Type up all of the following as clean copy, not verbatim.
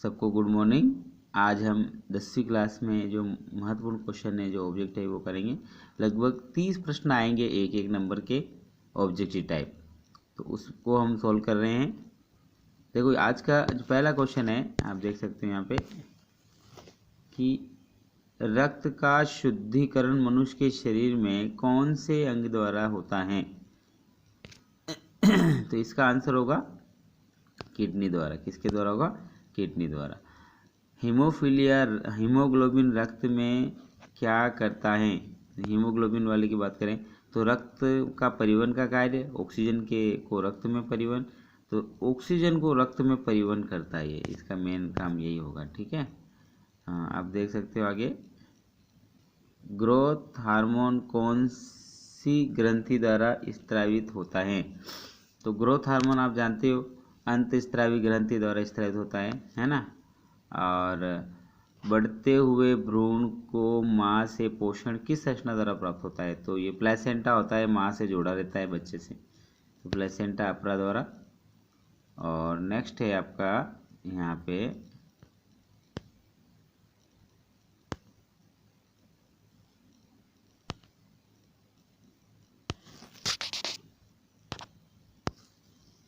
सबको good morning. आज हम 10वीं क्लास में जो महत्वपूर्ण क्वेश्चन है, जो ऑब्जेक्ट है, वो करेंगे। लगभग 30 प्रश्न आएंगे एक एक नंबर के ऑब्जेक्टिव टाइप, तो उसको हम सॉल्व कर रहे हैं। देखो आज का जो पहला क्वेश्चन है, आप देख सकते हैं यहाँ पे कि रक्त का शुद्धिकरण मनुष्य के शरीर में कौन से अंग द्वारा होता है? तो इसका आंसर होगा किडनी द्वारा। किसके द्वारा होगा? किडनी द्वारा। हीमोफीलिया, हीमोग्लोबिन रक्त में क्या करता है? हीमोग्लोबिन वाले की बात करें तो रक्त का परिवहन का कार्य, ऑक्सीजन के को रक्त में परिवहन, तो ऑक्सीजन को रक्त में परिवहन करता है, इसका मेन काम यही होगा। ठीक है, हाँ आप देख सकते हो आगे। ग्रोथ हार्मोन कौन सी ग्रंथि द्वारा स्त्रावित होता है? तो ग्रोथ हार्मोन आप जानते हो अंतःस्रावी ग्रंथि द्वारा स्त्रावित होता है ना। और बढ़ते हुए भ्रूण को माँ से पोषण किस संरचना द्वारा प्राप्त होता है? तो ये प्लेसेंटा होता है, माँ से जोड़ा रहता है बच्चे से, तो प्लेसेंटा अपरा द्वारा। और नेक्स्ट है आपका यहाँ पे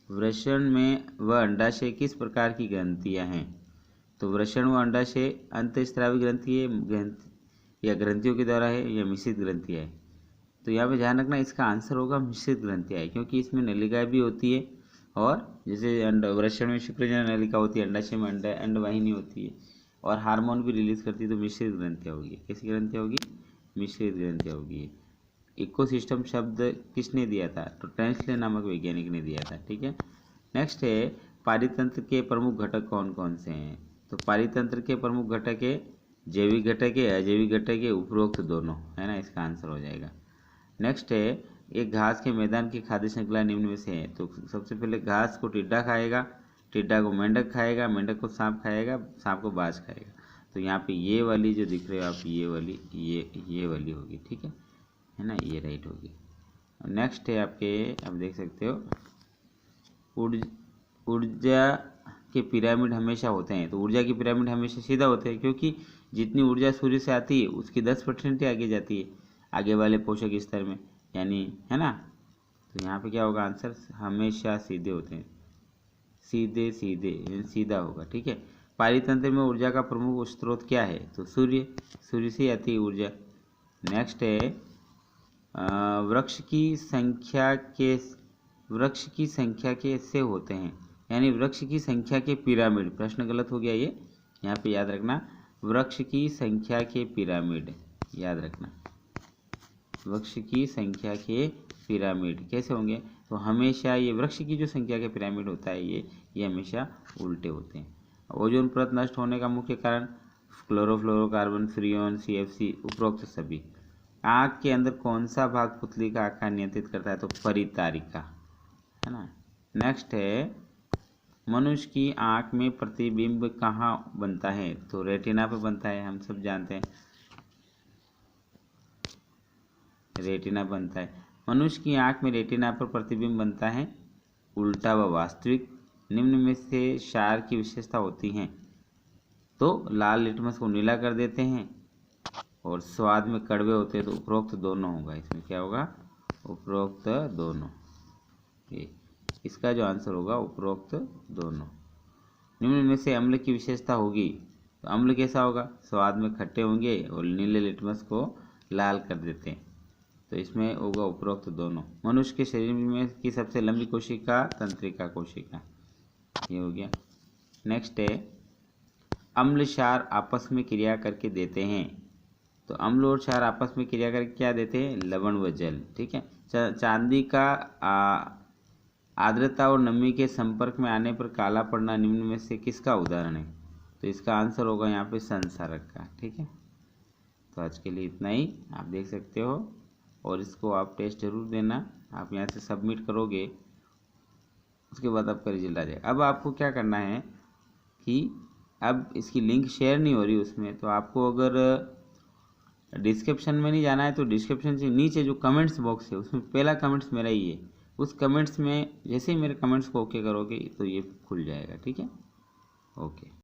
वृषण में व अंडाशय किस प्रकार की ग्रंथियां हैं? तो वृषण व अंडाशय अंतःस्रावी ग्रंथि है, या ग्रंथियों के द्वारा है, या मिश्रित ग्रंथियां है? तो यहाँ पे ध्यान रखना, इसका आंसर होगा मिश्रित ग्रंथियां है, क्योंकि इसमें नलिका भी होती है, और जैसे वृषण में शुक्रजनन नलिका होती है, अंडाशय में अंडवाहिनी होती है, और हार्मोन भी रिलीज करती है, तो मिश्रित ग्रंथियां होगी। कैसी ग्रंथियां होगी? मिश्रित ग्रंथियां होगी। इकोसिस्टम शब्द किसने दिया था? तो टेंसले नामक वैज्ञानिक ने दिया था। ठीक है, नेक्स्ट है पारितंत्र के प्रमुख घटक कौन कौन से हैं? तो पारितंत्र के प्रमुख घटक है जैविक घटक है, अजैविक घटक है, उपरोक्त दोनों, है ना, इसका आंसर हो जाएगा। नेक्स्ट है एक घास के मैदान की खाद्य श्रृंखला निम्न में से है। तो सबसे पहले घास को टिड्डा खाएगा, टिड्डा को मेंढक खाएगा, मेंढक को सांप खाएगा, सांप को बाज खाएगा। तो यहाँ पे ये वाली जो दिख रहे हो आप, ये वाली ये वाली होगी। ठीक है ना, ये राइट होगी। नेक्स्ट है आपके, आप देख सकते हो ऊर्जा के पिरामिड हमेशा होते हैं। तो ऊर्जा की पिरामिड हमेशा सीधा होते हैं, क्योंकि जितनी ऊर्जा सूर्य से आती है उसकी 10% ही आगे जाती है आगे वाले पोषक स्तर में, यानी, है ना। तो यहाँ पे क्या होगा आंसर? हमेशा सीधे होते हैं, सीधे सीधे सीधा होगा। ठीक है, पारितंत्र में ऊर्जा का प्रमुख स्रोत क्या है? तो सूर्य से आती है ऊर्जा। नेक्स्ट है वृक्ष की संख्या के से होते हैं, यानी वृक्ष की संख्या के पिरामिड। प्रश्न गलत हो गया ये, यहाँ पे याद रखना, वृक्ष की संख्या के पिरामिड, याद रखना, वृक्ष की संख्या के पिरामिड कैसे होंगे? तो हमेशा ये वृक्ष की जो संख्या के पिरामिड होता है ये हमेशा उल्टे होते हैं। ओजोन परत नष्ट होने का मुख्य कारण क्लोरोफ्लोरोकार्बन, फ्रियोन, CFC, उपरोक्त सभी। आँख के अंदर कौन सा भाग पुतली का आकार नियंत्रित करता है? तो परितारिका, है ना। नेक्स्ट है मनुष्य की आँख में प्रतिबिंब कहाँ बनता है? तो रेटिना पे बनता है, हम सब जानते हैं, रेटिना बनता है। मनुष्य की आँख में रेटिना पर प्रतिबिंब बनता है, उल्टा व वास्तविक। निम्न में से क्षार की विशेषता होती हैं? तो लाल लिटमस को नीला कर देते हैं, और स्वाद में कड़वे होते हैं, तो उपरोक्त दोनों होगा। इसमें क्या होगा? उपरोक्त दोनों। ये इसका जो आंसर होगा उपरोक्त दोनों। निम्न में से अम्ल की विशेषता होगी? तो अम्ल कैसा होगा? स्वाद में खट्टे होंगे और नीले लिटमस को लाल कर देते हैं, तो इसमें होगा उपरोक्त दोनों। मनुष्य के शरीर में की सबसे लंबी कोशिका तंत्रिका कोशिका, ये हो गया। नेक्स्ट है अम्ल क्षार आपस में क्रिया करके देते हैं। तो अम्ल और क्षार आपस में क्रिया करके क्या देते हैं? लवण व जल। ठीक है, चांदी का आर्द्रता और नमी के संपर्क में आने पर काला पड़ना निम्न में से किसका उदाहरण है? तो इसका आंसर होगा यहाँ पे संसारक का। ठीक है, तो आज के लिए इतना ही, आप देख सकते हो, और इसको आप टेस्ट जरूर देना। आप यहाँ से सबमिट करोगे, उसके बाद आपका रिजल्ट आ जाएगा। अब आपको क्या करना है कि अब इसकी लिंक शेयर नहीं हो रही उसमें, तो आपको अगर डिस्क्रिप्शन में नहीं जाना है तो डिस्क्रिप्शन से नीचे जो कमेंट्स बॉक्स है उसमें पहला कमेंट्स मेरा ही है, उस कमेंट्स में जैसे ही मेरे कमेंट्स को ओके करोगे तो ये खुल जाएगा। ठीक है, ओके।